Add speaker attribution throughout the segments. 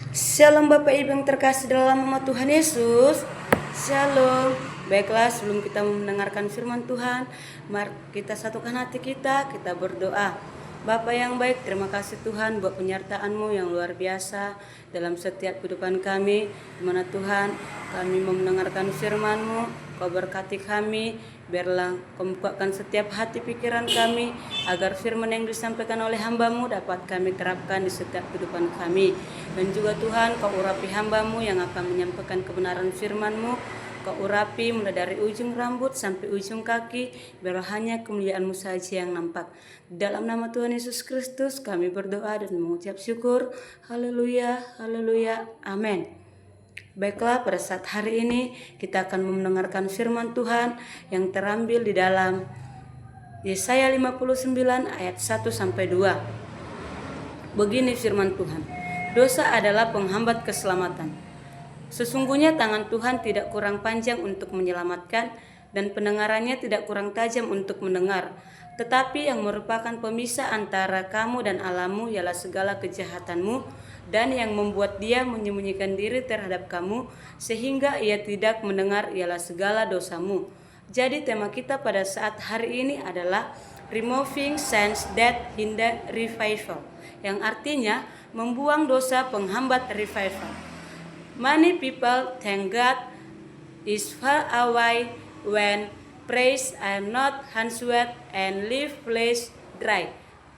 Speaker 1: Shalom Bapak Ibu yang terkasih dalam nama Tuhan Yesus. Shalom. Baiklah, sebelum kita mendengarkan firman Tuhan, mari kita satukan hati kita berdoa. Bapa yang baik, terima kasih Tuhan buat penyertaan-Mu yang luar biasa dalam setiap kehidupan kami, di mana Tuhan kami mau mendengarkan firman-Mu. Kau berkati kami, biarlah Kau bukakan setiap hati pikiran kami, agar firman yang disampaikan oleh hamba-Mu dapat kami terapkan di setiap kehidupan kami. Dan juga Tuhan, Kau urapi hamba-Mu yang akan menyampaikan kebenaran firman-Mu. Kau urapi mulai dari ujung rambut sampai ujung kaki, biar hanya kemuliaan-Mu saja yang nampak. Dalam nama Tuhan Yesus Kristus kami berdoa dan mengucap syukur. Haleluya, haleluya, amin. Baiklah, pada saat hari ini kita akan mendengarkan firman Tuhan yang terambil di dalam Yesaya 59 ayat 1 sampai 2. Begini firman Tuhan. Dosa adalah penghambat keselamatan. Sesungguhnya tangan Tuhan tidak kurang panjang untuk menyelamatkan, dan pendengarannya tidak kurang tajam untuk mendengar. Tetapi yang merupakan pemisah antara kamu dan Allahmu ialah segala kejahatanmu, dan yang membuat dia menyembunyikan diri terhadap kamu sehingga ia tidak mendengar ialah segala dosamu. Jadi tema kita pada saat hari ini adalah removing sins that hinder revival, yang artinya membuang dosa penghambat revival. Many people think God is far away when prayers are not answered and leave place dry.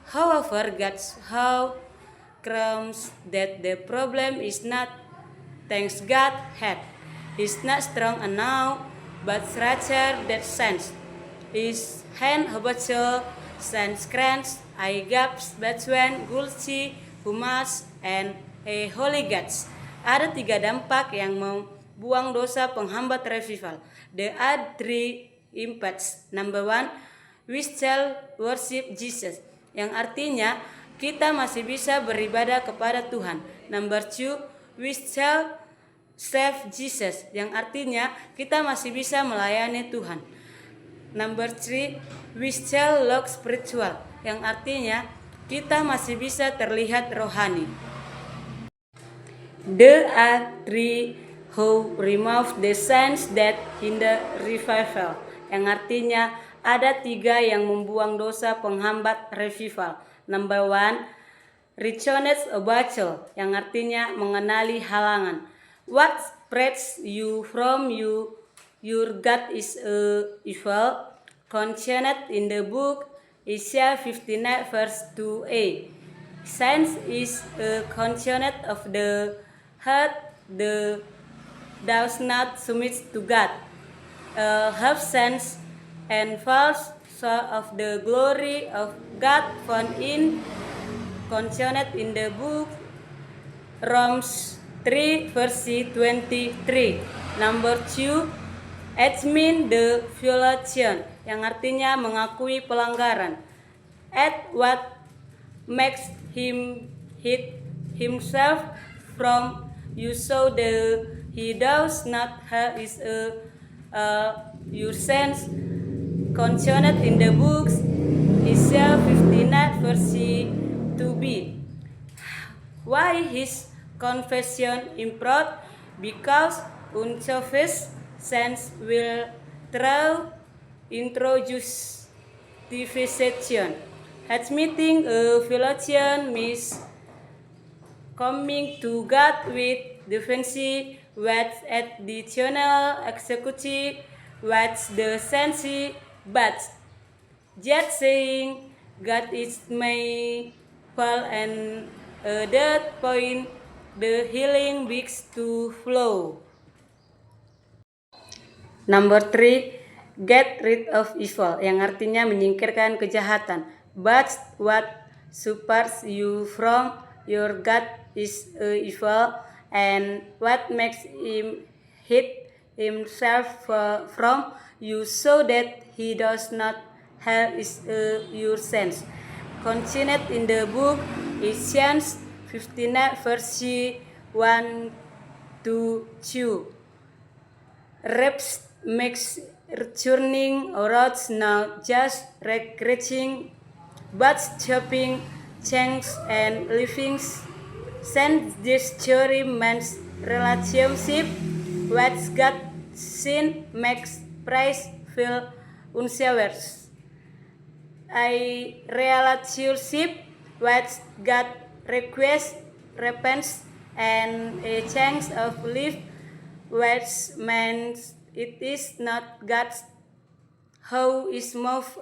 Speaker 1: However, God's how comes that the problem is not thanks God had. He's not strong enough, but rather that sense. His hand habitual sense crans, I gaps, between gulci, humas, and a holy gods. Ada 3 dampak yang membuang dosa penghambat revival. There are 3 impacts. Number 1, we shall worship Jesus, yang artinya kita masih bisa beribadah kepada Tuhan. Number 2, we shall serve Jesus, yang artinya kita masih bisa melayani Tuhan. Number 3, we shall look spiritual, yang artinya kita masih bisa terlihat rohani. There are 3 who remove the sins that hinder revival, yang artinya ada 3 yang membuang dosa penghambat revival. Number 1, recognize a battle, yang artinya mengenali halangan. What separates you from your God is evil, contained in the book Isaiah 59 verse 2a. Science is a contained of the heart, the does not submit to God. Have sense and false of the glory of God found in contained in the book Romans 3 verse 23. Number 2, admit the violation, yang artinya mengakui pelanggaran. At what makes him hid himself from you so the he does not have is your sense contained in the books Isaiah 59 verse 2b. Why his confession improper? Because unselfish sense will introduce division. Admitting a violation means coming to God with defensive with additional executive with the sense, but just saying God is my fall and that point the healing begins to flow. Number 3, get rid of evil, yang artinya menyingkirkan kejahatan. But what separates you from your God is evil, and what makes him hide himself from you so that he does not have is your sense. Contained in the book Isaiah 59 verse 1 to 2. Reps makes turning roads not just reaching but stopping change and living Since this theory man's relationship with God sin makes praise feel unsafe. A relationship with God requires repentance and a change of life, which means it is not God's who is moved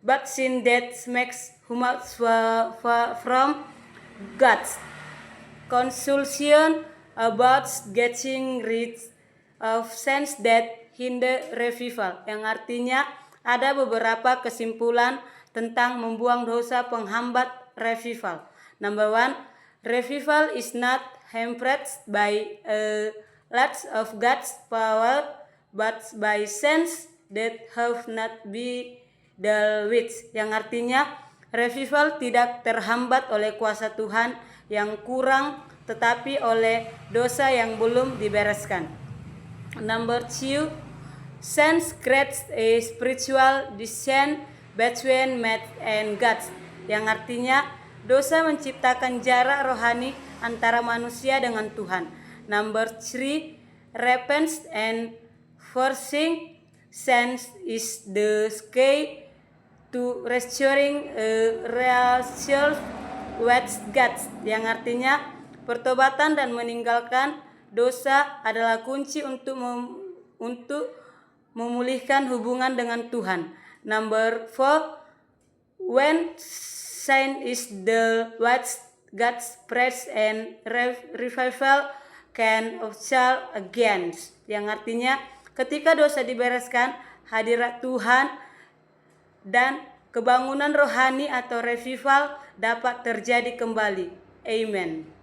Speaker 1: but sin that makes humans from God's consultation about getting rid of sins that hinder revival, yang artinya ada beberapa kesimpulan tentang membuang dosa penghambat revival. Number 1, revival is not hampered by a lack of God's power, but by sins that have not been dealt with, yang artinya revival tidak terhambat oleh kuasa Tuhan yang kurang, tetapi oleh dosa yang belum dibereskan. Number 2, sins creates a spiritual distance between man and God, yang artinya dosa menciptakan jarak rohani antara manusia dengan Tuhan. Number 3, repentance and forcing sins is the key to restoring a relationship with God, yang artinya pertobatan dan meninggalkan dosa adalah kunci untuk memulihkan hubungan dengan Tuhan. Number 4, when sin is the what God's praise and revival can official again, yang artinya ketika dosa dibereskan, hadirat Tuhan dan kebangunan rohani atau revival dapat terjadi kembali. Amen.